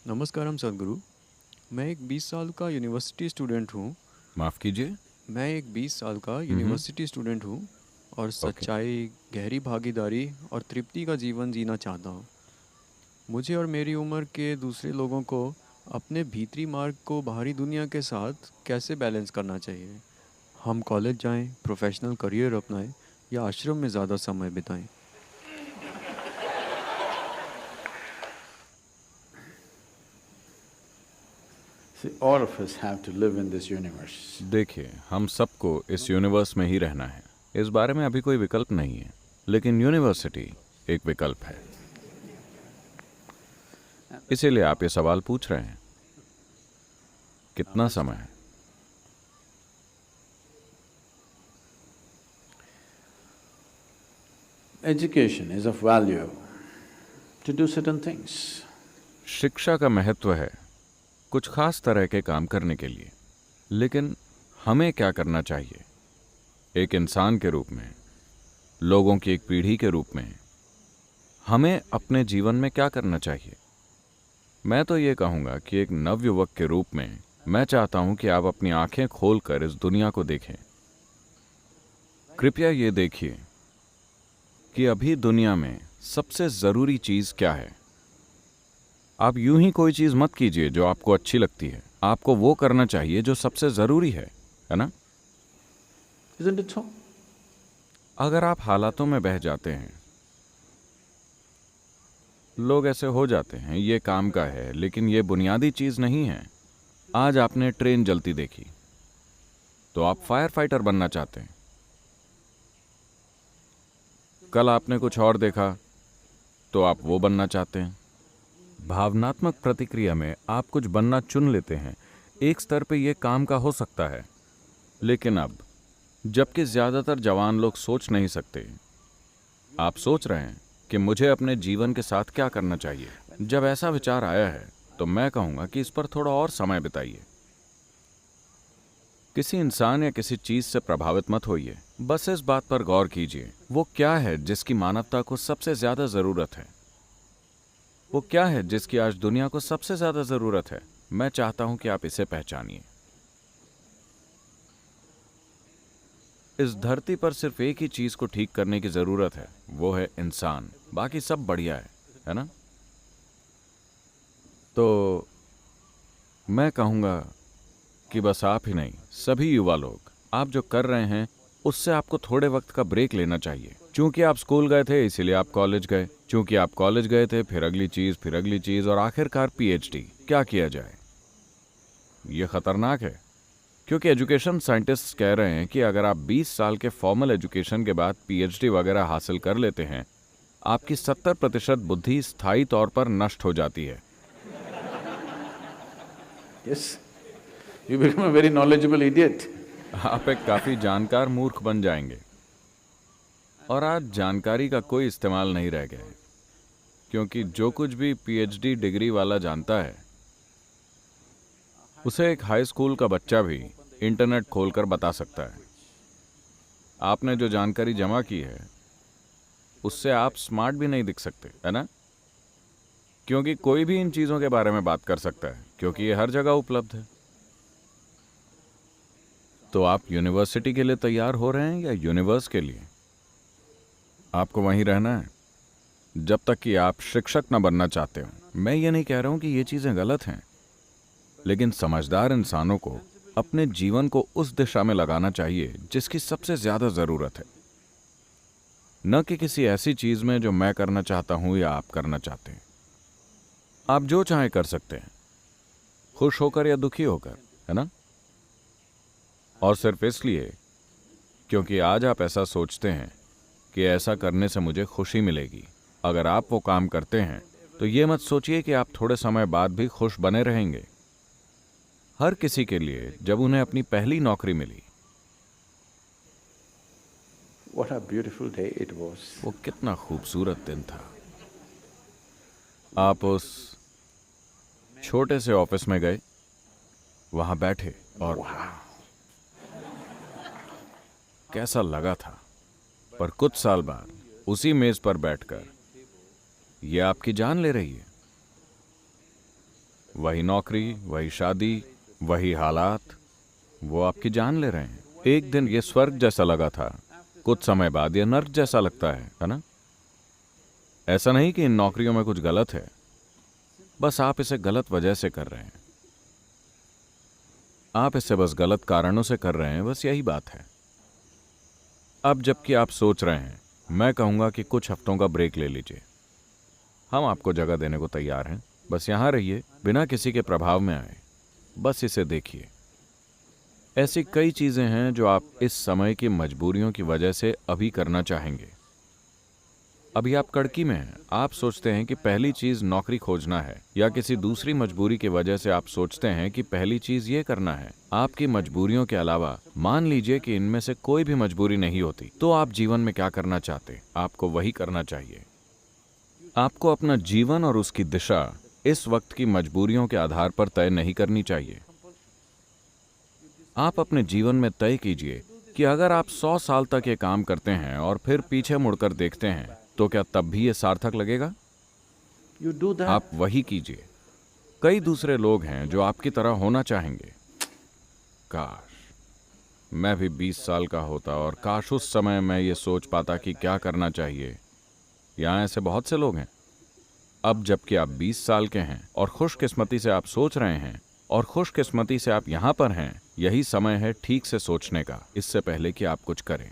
नमस्कारम सदगुरु। मैं एक 20 साल का यूनिवर्सिटी स्टूडेंट हूँ। माफ कीजिए। मैं एक 20 साल का हम्म। यूनिवर्सिटी स्टूडेंट हूँ और ओके। सच्चाई, गहरी भागीदारी और तृप्ति का जीवन जीना चाहता हूँ। मुझे और मेरी उम्र के दूसरे लोगों को अपने भीतरी मार्ग को बाहरी दुनिया के साथ कैसे बैलेंस करना चाहिए। हम कॉलेज जाएं, प्रोफेशनल करियर अपनाएं या आश्रम में ज़्यादा समय बिताएं। See, all of us have to live in this universe. देखिए, हम सबको इस यूनिवर्स में ही रहना है। इस बारे में अभी कोई विकल्प नहीं है, लेकिन यूनिवर्सिटी एक विकल्प है। इसीलिए आप ये सवाल पूछ रहे हैं, कितना समय है? Education is of value to do certain things. शिक्षा का महत्व है कुछ खास तरह के काम करने के लिए, लेकिन हमें क्या करना चाहिए? एक इंसान के रूप में, लोगों की एक पीढ़ी के रूप में हमें अपने जीवन में क्या करना चाहिए? मैं तो ये कहूँगा कि एक नवयुवक के रूप में मैं चाहता हूँ कि आप अपनी आंखें खोलकर इस दुनिया को देखें। कृपया ये देखिए कि अभी दुनिया में सबसे ज़रूरी चीज़ क्या है। आप यूं ही कोई चीज़ मत कीजिए जो आपको अच्छी लगती है। आपको वो करना चाहिए जो सबसे ज़रूरी है ना? Isn't it so? अगर आप हालातों में बह जाते हैं, लोग ऐसे हो जाते हैं, ये काम का है, लेकिन ये बुनियादी चीज़ नहीं है। आज आपने ट्रेन जलती देखी तो आप फायर फाइटर बनना चाहते हैं। कल आपने कुछ और देखा तो आप वो बनना चाहते हैं। भावनात्मक प्रतिक्रिया में आप कुछ बनना चुन लेते हैं। एक स्तर पे ये काम का हो सकता है, लेकिन अब जबकि ज़्यादातर जवान लोग सोच नहीं सकते, आप सोच रहे हैं कि मुझे अपने जीवन के साथ क्या करना चाहिए। जब ऐसा विचार आया है तो मैं कहूँगा कि इस पर थोड़ा और समय बिताइए। किसी इंसान या किसी चीज़ से प्रभावित मत होइए, बस इस बात पर गौर कीजिए वो क्या है जिसकी मानवता को सबसे ज़्यादा ज़रूरत है। वो क्या है जिसकी आज दुनिया को सबसे ज़्यादा ज़रूरत है। मैं चाहता हूं कि आप इसे पहचानिए। इस धरती पर सिर्फ एक ही चीज़ को ठीक करने की ज़रूरत है, वो है इंसान। बाकी सब बढ़िया है ना? तो मैं कहूँगा कि बस आप ही नहीं, सभी युवा लोग, आप जो कर रहे हैं उससे आपको थोड़े वक्त का ब्रेक लेना चाहिए। चूंकि आप स्कूल गए थे इसीलिए आप कॉलेज गए, चूंकि आप कॉलेज गए थे फिर अगली चीज़ और आखिरकार पीएचडी। क्या किया जाए? यह खतरनाक है, क्योंकि एजुकेशन साइंटिस्ट कह रहे हैं कि अगर आप 20 साल के फॉर्मल एजुकेशन के बाद पीएचडी वगैरह हासिल कर लेते हैं, आपकी 70% बुद्धि स्थायी तौर पर नष्ट हो जाती है। Yes, you become a very knowledgeable idiot. आप एक काफी जानकार मूर्ख बन जाएंगे। और आज जानकारी का कोई इस्तेमाल नहीं रह गया है, क्योंकि जो कुछ भी पीएचडी डिग्री वाला जानता है उसे एक हाई स्कूल का बच्चा भी इंटरनेट खोलकर बता सकता है। आपने जो जानकारी जमा की है उससे आप स्मार्ट भी नहीं दिख सकते, है ना? क्योंकि कोई भी इन चीजों के बारे में बात कर सकता है, क्योंकि ये हर जगह उपलब्ध है। तो आप यूनिवर्सिटी के लिए तैयार हो रहे हैं या यूनिवर्स के लिए? आपको वहीं रहना है जब तक कि आप शिक्षक न बनना चाहते हो। मैं ये नहीं कह रहा हूं कि ये चीजें गलत हैं, लेकिन समझदार इंसानों को अपने जीवन को उस दिशा में लगाना चाहिए जिसकी सबसे ज्यादा जरूरत है, न कि किसी ऐसी चीज में जो मैं करना चाहता हूं या आप करना चाहते हैं। आप जो चाहे कर सकते हैं, खुश होकर या दुखी होकर, है ना? और सिर्फ इसलिए क्योंकि आज आप ऐसा सोचते हैं कि ऐसा करने से मुझे खुशी मिलेगी। अगर आप वो काम करते हैं तो ये मत सोचिए कि आप थोड़े समय बाद भी खुश बने रहेंगे। हर किसी के लिए जब उन्हें अपनी पहली नौकरी मिली, What a beautiful day it was. वो कितना खूबसूरत दिन था। आप उस छोटे से ऑफिस में गए, वहां बैठे और कैसा लगा था। पर कुछ साल बाद उसी मेज पर बैठकर ये आपकी जान ले रही है। वही नौकरी, वही शादी, वही हालात, वो आपकी जान ले रहे हैं। एक दिन ये स्वर्ग जैसा लगा था, कुछ समय बाद ये नर्क जैसा लगता है ना? ऐसा नहीं कि इन नौकरियों में कुछ गलत है, बस आप इसे गलत वजह से कर रहे हैं। आप इसे बस गलत कारणों से कर रहे हैं, बस यही बात है। अब जबकि आप सोच रहे हैं, मैं कहूंगा कि कुछ हफ्तों का ब्रेक ले लीजिए। हम आपको जगह देने को तैयार हैं, बस यहां रहिए, बिना किसी के प्रभाव में आए, बस इसे देखिए। ऐसी कई चीजें हैं जो आप इस समय की मजबूरियों की वजह से अभी करना चाहेंगे। अभी आप कड़की में हैं, आप सोचते हैं कि पहली चीज नौकरी खोजना है, या किसी दूसरी मजबूरी की वजह से आप सोचते हैं कि पहली चीज ये करना है। आपकी मजबूरियों के अलावा मान लीजिए कि इनमें से कोई भी मजबूरी नहीं होती, तो आप जीवन में क्या करना चाहते, आपको वही करना चाहिए। आपको अपना जीवन और उसकी दिशा इस वक्त की मजबूरियों के आधार पर तय नहीं करनी चाहिए। आप अपने जीवन में तय कीजिए कि अगर आप 100 साल तक ये काम करते हैं और फिर पीछे मुड़कर देखते हैं, तो क्या तब भी ये सार्थक लगेगा? You do that. आप वही कीजिए। कई दूसरे लोग हैं जो आपकी तरह होना चाहेंगे। काश मैं भी 20 साल का होता, और काश उस समय मैं ये सोच पाता कि क्या करना चाहिए। यहाँ ऐसे बहुत से लोग हैं। अब जबकि आप 20 साल के हैं और खुशकिस्मती से आप सोच रहे हैं, और खुशकिस्मती से आप यहाँ पर हैं, यही समय है ठीक से सोचने का, इससे पहले कि आप कुछ करें।